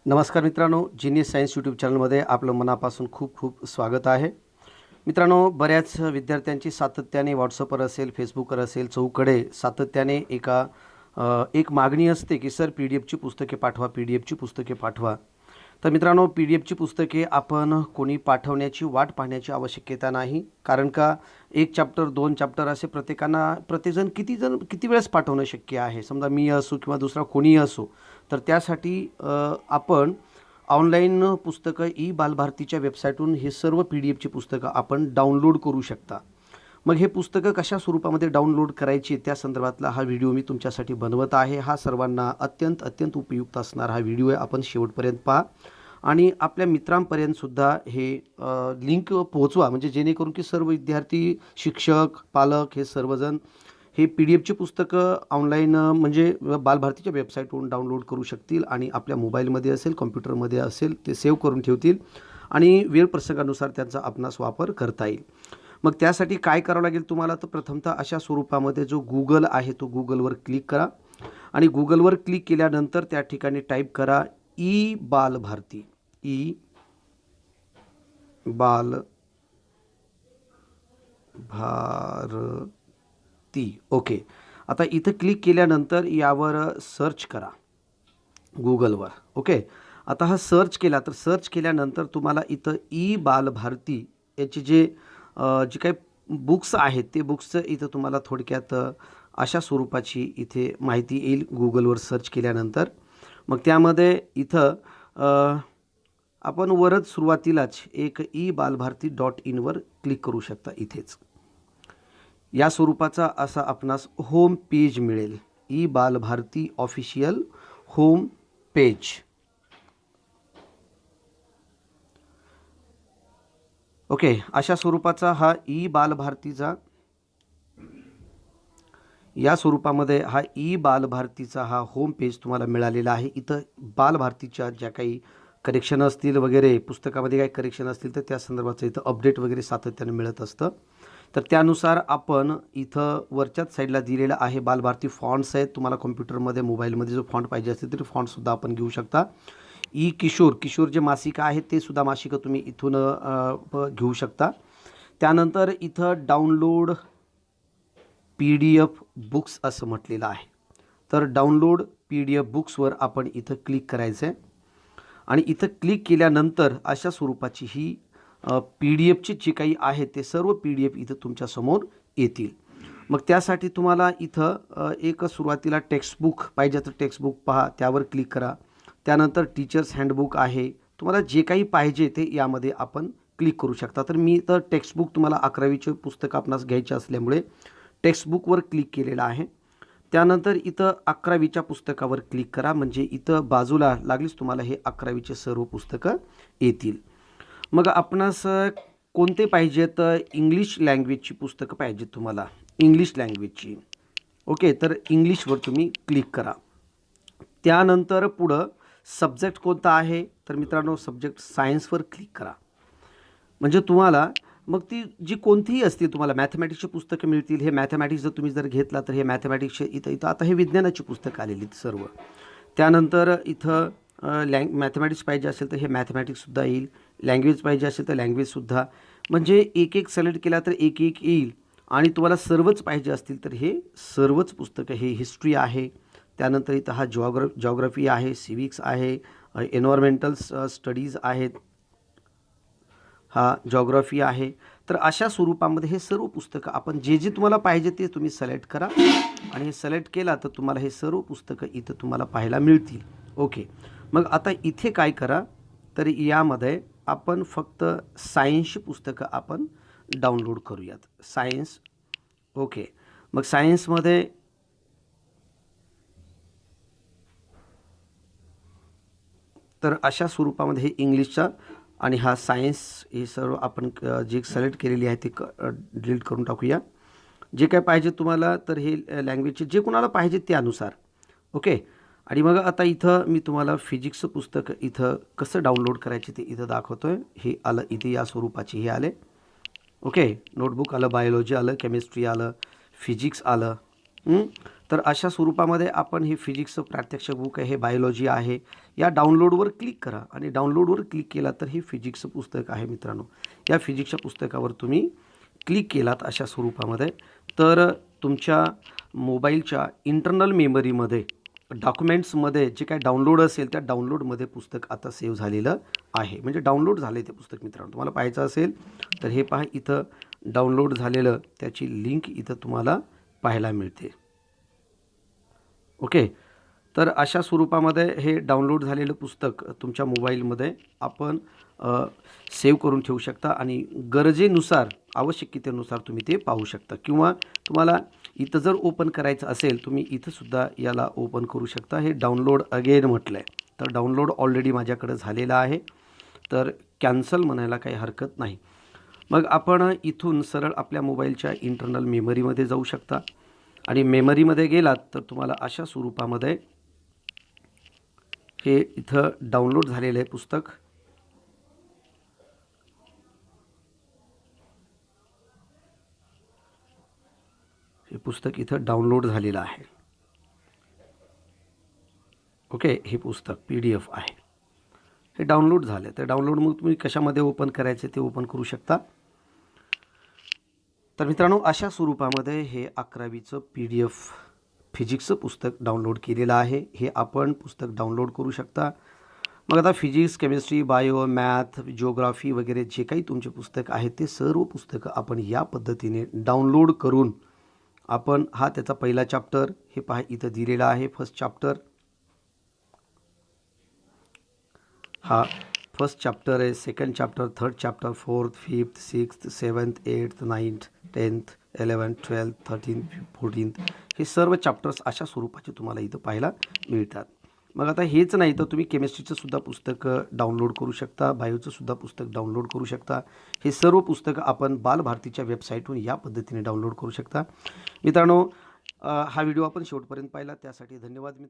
नमस्कार मित्रांनो, genius science YouTube चॅनलमध्ये आपलं मनापासून खूप खूप स्वागत आहे. मित्रांनो, बऱ्याच विद्यार्थ्यांची सातत्याने व्हॉट्सअपवर असेल, फेसबुकवर असेल, चहूकडे सातत्याने एक मागणी असते की सर PDF ची पुस्तके पाठवा, PDF ची पुस्तके पाठवा. तर मित्रांनो, PDF ची पुस्तके आपण कोणी पाठवण्याची वाट पाहण्याची आवश्यकता नाही. कारण का 1 चॅप्टर 2 चॅप्टर असे प्रत्येकजण किती वेळेस पाठवणं शक्य आहे. समजा मी असो किंवा दुसरा कोणीही असो, तर त्यासाठी आपण ऑनलाईन पुस्तकं बालभारतीच्या वेबसाईटवरून हे सर्व PDF ची पुस्तकं आपण डाउनलोड करू शकता. मग हे पुस्तकं कशा स्वरूपामध्ये डाउनलोड करायची त्या संदर्भातला हा व्हिडिओ मी तुमच्यासाठी बनवत आहे. हा सर्वांना अत्यंत उपयुक्त असणारा हा व्हिडिओ आहे. आपण शेवटपर्यंत पहा आणि आपल्या मित्रांपर्यंतसुद्धा हे लिंक पोहोचवा, म्हणजे जेणेकरून की सर्व विद्यार्थी, शिक्षक, पालक हे सर्वजण हे PDF ची पुस्तकं ऑनलाईन म्हणजे बालभारतीच्या वेबसाईटवरून डाउनलोड करू शकतील आणि आपल्या मोबाईलमध्ये असेल, कॉम्प्युटरमध्ये असेल ते सेव्ह करून ठेवतील आणि वेळ प्रसंगानुसार त्यांचा आपणास वापर करता येईल. मग त्यासाठी काय करावं लागेल तुम्हाला, तर प्रथमतः अशा स्वरूपामध्ये जो Google आहे तो Googleवर क्लिक करा आणि Googleवर क्लिक केल्यानंतर त्या ठिकाणी टाईप करा बालभारती. बालभारती. ओके. आता इथं क्लिक केल्यानंतर यावर सर्च करा Googleवर. ओके. आता हा सर्च केला, तर सर्च केल्यानंतर तुम्हाला इथं बालभारती याचे जे काही बुक्स आहेत ते बुक्सचं इथं तुम्हाला थोडक्यात अशा स्वरूपाची इथे माहिती येईल Googleवर सर्च केल्यानंतर. मग त्यामध्ये इथं आपण वरच सुरुवातीलाच एक ebalbharti.in क्लिक करू शकता. इथेच या स्वरूपाचा असा आपणास होम पेज मिळेल. Balbharati official home page. Okay. अशा स्वरूपाचा हा बालभारतीचा या स्वरूपामध्ये हा बालभारतीचा हा होम पेज तुम्हाला मिळालेला आहे. इथं बालभारतीच्या ज्या काही करेक्शन असतील वगैरे, पुस्तकामध्ये काही करेक्शन असतील तर त्या संदर्भाचं इथं अपडेट वगैरे सातत्याने मिळत असतं. तर त्यानुसार आपण इथं वरच्याच साईडला दिलेलं आहे बालभारती फॉन्ट्स आहेत. तुम्हाला कॉम्प्युटरमध्ये, मोबाईलमध्ये जो फॉन्ट पाहिजे असेल तरी फॉन्टसुद्धा आपण घेऊ शकता. किशोर जे मासिक आहे ते सुद्धा मासिकं तुम्ही इथून घेऊ शकता. त्यानंतर इथं डाउनलोड PDF बुक्स असं म्हटलेलं आहे. तर डाउनलोड PDF बुक्सवर आपण इथं क्लिक करायचं आहे आणि इथं क्लिक केल्यानंतर अशा स्वरूपाची ही PDFची जी काही आहे ते सर्व PDF इथं तुमच्यासमोर येतील. मग त्यासाठी तुम्हाला इथं एक सुरुवातीला टेक्स्टबुक पाहिजे तर टेक्स्टबुक पहा, त्यावर क्लिक करा. त्यानंतर टीचर्स हँडबुक आहे. तुम्हाला जे काही पाहिजे ते यामध्ये आपण क्लिक करू शकता. तर मी तर टेक्स्टबुक तुम्हाला 11वीचे पुस्तक आपणास घ्यायचे असल्यामुळे टेक्स्टबुकवर क्लिक केलेलं आहे. त्यानंतर इथं 11वीच्या पुस्तकावर क्लिक करा, म्हणजे इथं बाजूला लागलीच तुम्हाला हे 11वीचे सर्व पुस्तकं येतील. मग आपणास कोणते पाहिजेत, इंग्लिश लँग्वेजची पुस्तकं पाहिजेत तुम्हाला, इंग्लिश लँग्वेजची. ओके. तर इंग्लिशवर तुम्ही क्लिक करा. त्यानंतर पुढं सब्जेक्ट कोणता आहे, तर मित्रांनो सब्जेक्ट सायन्सवर क्लिक करा. म्हणजे तुम्हाला मग ती जी कोणतीही असतील, तुम्हाला मॅथमॅटिक्सची पुस्तकं मिळतील. हे मॅथमॅटिक्स तुम्ही जर घेतला तर हे मॅथमॅटिक्सचे इथं आता हे विज्ञानाची पुस्तकं आलेली आहेत सर्व. त्यानंतर इथं मॅथमॅटिक्स पाहिजे असेल तर हे मॅथमॅटिक्ससुद्धा येईल. लँग्वेज पाहिजे असेल तर लँग्वेजसुद्धा. म्हणजे एक सिलेक्ट केला तर एक येईल आणि तुम्हाला सर्वच पाहिजे असतील तर हे सर्वच पुस्तकं. हे हिस्ट्री आहे. त्यानंतर इथं हा जॉग्राफी आहे, सिविक्स आहे, एन्व्हायर्मेंटल स्टडीज आहेत, हा जॉग्राफी आहे. तर अशा स्वरूपामध्ये हे सर्व पुस्तकं आपण जे तुम्हाला पाहिजे ते तुम्ही सिलेक्ट करा आणि हे सिलेक्ट केला तर तुम्हाला हे सर्व पुस्तकं इथं तुम्हाला पाहायला मिळतील. ओके. मग आता इथे काय करा, तर यामध्ये आपण फक्त सायन्सची पुस्तकं आपण डाउनलोड करूयात. सायन्स. ओके. मग सायन्समध्ये तर अशा स्वरूपामध्ये हे इंग्लिशचा आणि हा सायन्स हे सर्व आपण जे सिलेक्ट केलेली आहे ते डिलीट करून टाकूया. जे काय पाहिजे तुम्हाला तर हे लँग्वेजचे जे कोणाला पाहिजे त्यानुसार. ओके. आणि मग आता इथं मी तुम्हाला फिजिक्सचं पुस्तक इथं कसं डाउनलोड करायचे ते इथं दाखवतो आहे. हे आलं इथे या स्वरूपाचे हे आले. ओके. नोटबुक आलं, बायोलॉजी आलं, केमिस्ट्री आलं, फिजिक्स आलं. तर अशा स्वरूपामध्ये आपण हे फिजिक्सचं प्रात्यक्षिक बुक आहे, हे बायोलॉजी आहे. या डाउनलोडवर क्लिक करा आणि डाउनलोडवर क्लिक केला तर हे फिजिक्सचं पुस्तक आहे मित्रांनो. या फिजिक्सच्या पुस्तकावर तुम्ही क्लिक केलात अशा स्वरूपामध्ये तर तुमच्या मोबाईलच्या इंटरनल मेमरीमध्ये डॉक्युमेंट्समध्ये जे काही डाउनलोड असेल त्या डाउनलोडमध्ये पुस्तक आता सेव्ह झालेलं आहे. म्हणजे डाउनलोड झाले ते पुस्तक मित्रांनो. तुम्हाला पाहायचं असेल तर हे पहा इथं डाउनलोड झालेलं त्याची लिंक इथं तुम्हाला पाहायला मिळते. ओके. तर अशा स्वरूपामध्ये हे डाउनलोड झालेलं पुस्तक तुमच्या मोबाईलमध्ये आपण सेव्ह करून ठेवू शकता आणि गरजेनुसार आवश्यकतेनुसार तुम्ही ते पाहू शकता किंवा तुम्हाला इथं जर ओपन करायचं असेल तुम्ही इथंसुद्धा याला ओपन करू शकता. हे डाउनलोड अगेन म्हटलं आहे. तर डाउनलोड ऑलरेडी माझ्याकडं झालेलं आहे. तर कॅन्सल म्हणायला काही हरकत नाही. मग आपण इथून सरळ आपल्या मोबाईलच्या इंटरनल मेमरीमध्ये जाऊ शकता आणि मेमरीमध्ये गेलात तर तुम्हाला अशा स्वरूपामध्ये हे इथं डाउनलोड झालेलं आहे पुस्तक. हे पुस्तक इथं डाउनलोड झालेलं आहे. ओके. हे पुस्तक PDF आहे. हे डाउनलोड झालं. तर डाउनलोड मग तुम्ही कशामध्ये ओपन करायचे ते ओपन करू शकता. तर मित्रांनो अशा स्वरूपामध्ये हे 11वीचं PDF फिजिक्सचं पुस्तक डाउनलोड केलेलं आहे. हे आपण पुस्तक डाउनलोड करू शकता. मग आता physics, chemistry, bio, math, geography वगैरे जे काही तुमचे पुस्तक आहेत ते सर्व पुस्तकं आपण या पद्धतीने डाउनलोड करून आपण हा त्याचा पहिला चॅप्टर हे पहा इथं दिलेला आहे. फर्स्ट चॅप्टर हा फर्स्ट चॅप्टर आहे. Second chapter, third chapter, fourth, fifth, sixth, seventh, eighth, ninth, 10th, 11th, 12th, 13th, 14th हे सर्व चॅप्टर्स अशा स्वरूपाचे तुम्हाला इथं पाहायला मिळतात. मग आता हेच नाही तर तुम्ही केमिस्ट्रीचं सुद्धा पुस्तक डाउनलोड करू शकता, बायोचं सुद्धा पुस्तक डाउनलोड करू शकता. हे सर्व पुस्तकं आपण बालभारतीच्या वेबसाईटहून या पद्धतीने डाउनलोड करू शकता. मित्रांनो हा व्हिडिओ आपण शेवटपर्यंत पाहिला त्यासाठी धन्यवाद.